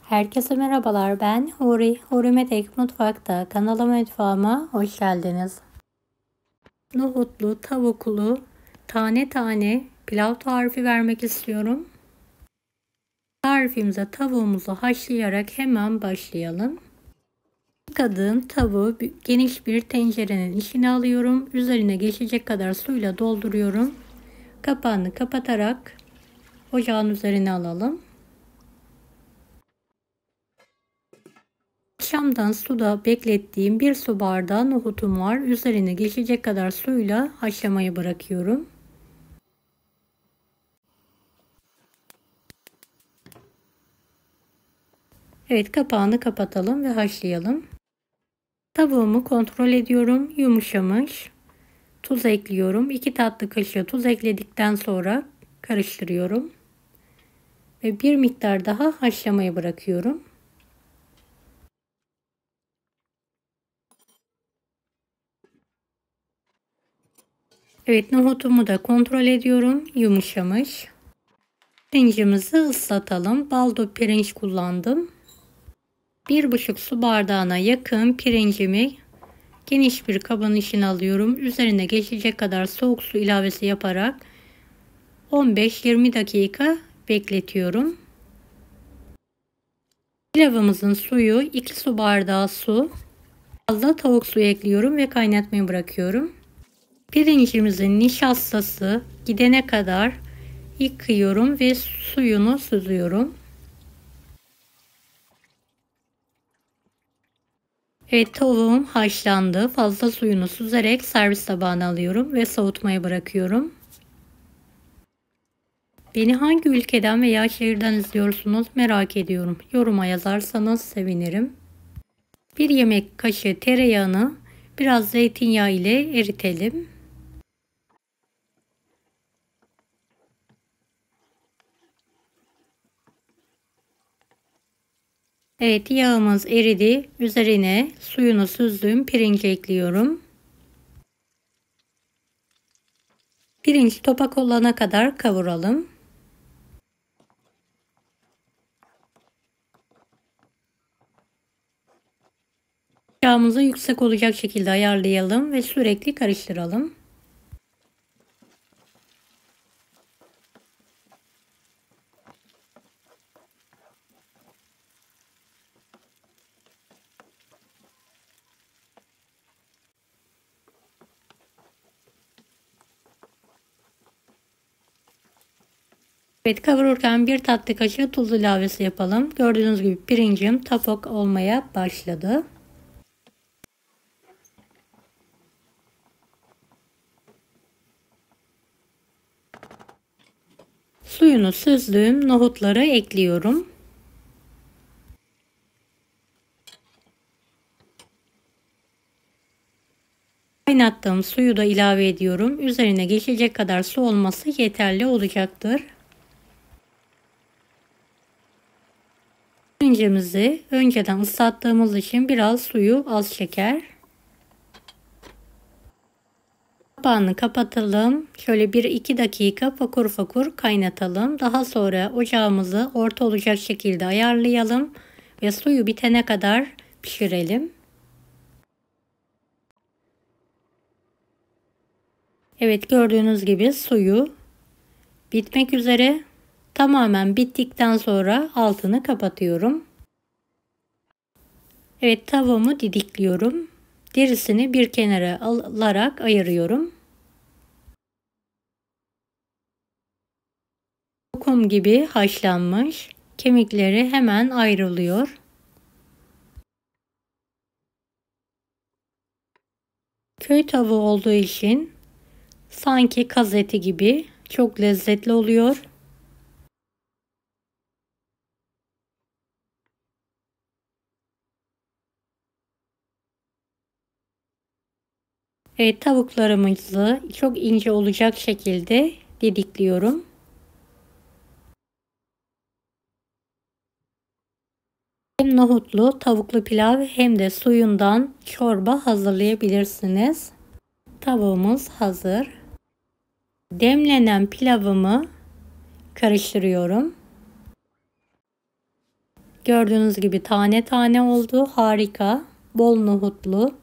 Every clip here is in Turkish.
Herkese merhabalar, ben Huri. Hurimetek Mutfak'ta kanalıma mutfağıma hoş geldiniz. Nohutlu, tavuklu, tane tane pilav tarifi vermek istiyorum. Tarifimize tavuğumuzu haşlayarak hemen başlayalım. Yıkadığım tavuğu geniş bir tencerenin içine alıyorum. Üzerine geçecek kadar suyla dolduruyorum. Kapağını kapatarak ocağın üzerine alalım. Akşamdan suda beklettiğim 1 su bardağı nohutum var. Üzerine geçecek kadar suyla haşlamaya bırakıyorum. Evet, kapağını kapatalım ve haşlayalım. Tavuğumu kontrol ediyorum. Yumuşamış. Tuz ekliyorum. 2 tatlı kaşığı tuz ekledikten sonra karıştırıyorum. Ve bir miktar daha haşlamaya bırakıyorum. Evet, nohutumu da kontrol ediyorum. Yumuşamış. Pirincimizi ıslatalım. Baldo pirinç kullandım. 1,5 su bardağına yakın pirincimi geniş bir kabın içine alıyorum. Üzerine geçecek kadar soğuk su ilavesi yaparak 15-20 dakika bekletiyorum. Pilavımızın suyu 2 su bardağı su. Fazla tavuk suyu ekliyorum ve kaynatmaya bırakıyorum. Pirincimizin nişastası gidene kadar yıkıyorum ve suyunu süzüyorum. Evet, tavuğum haşlandı. Fazla suyunu süzerek servis tabağına alıyorum ve soğutmaya bırakıyorum. Beni hangi ülkeden veya şehirden izliyorsunuz merak ediyorum. Yoruma yazarsanız sevinirim. 1 yemek kaşığı tereyağını biraz zeytinyağı ile eritelim. Evet, yağımız eridi. Üzerine suyunu süzdüğüm pirinci ekliyorum. Pirinç topak olana kadar kavuralım. Yağımızı yüksek olacak şekilde ayarlayalım ve sürekli karıştıralım. Evet, kavururken 1 tatlı kaşığı tuz ilavesi yapalım. Gördüğünüz gibi pirincim topak olmaya başladı. Suyunu süzdüğüm nohutları ekliyorum. Kaynattığım suyu da ilave ediyorum. Üzerine geçecek kadar su olması yeterli olacaktır. Pirincimizi önceden ıslattığımız için biraz suyu az çeker. Kapağını kapatalım. Şöyle 1-2 dakika fokur fokur kaynatalım. Daha sonra ocağımızı orta olacak şekilde ayarlayalım ve suyu bitene kadar pişirelim. Evet, gördüğünüz gibi suyu bitmek üzere. Tamamen bittikten sonra altını kapatıyorum. Evet, tavuğumu didikliyorum. Derisini bir kenara alarak ayırıyorum. Lokum gibi haşlanmış. Kemikleri hemen ayrılıyor. Köy tavuğu olduğu için sanki kaz eti gibi çok lezzetli oluyor. Evet, tavuklarımızı çok ince olacak şekilde didikliyorum. Hem nohutlu tavuklu pilav hem de suyundan çorba hazırlayabilirsiniz. Tavuğumuz hazır. Demlenen pilavımı karıştırıyorum. Gördüğünüz gibi tane tane oldu. Harika. Bol nohutlu.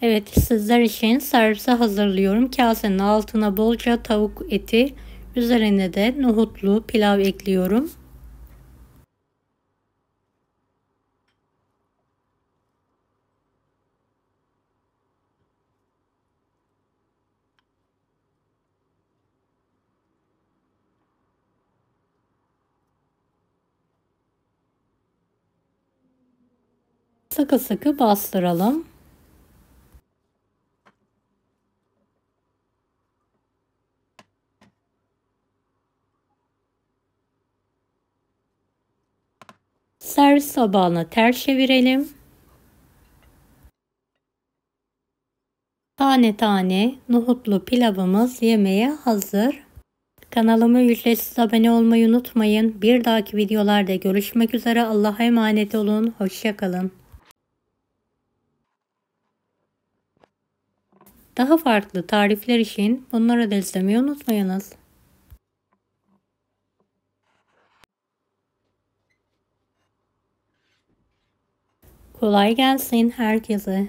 Evet, sizler için servise hazırlıyorum. Kasenin altına bolca tavuk eti, üzerine de nohutlu pilav ekliyorum. Sıkı sıkı bastıralım. Servis tabağına ters çevirelim. Tane tane nohutlu pilavımız yemeğe hazır. Kanalıma ücretsiz abone olmayı unutmayın. Bir dahaki videolarda görüşmek üzere. Allah'a emanet olun. Hoşça kalın. Daha farklı tarifler için bunları da izlemeyi unutmayınız. Kolay gelsin herkese.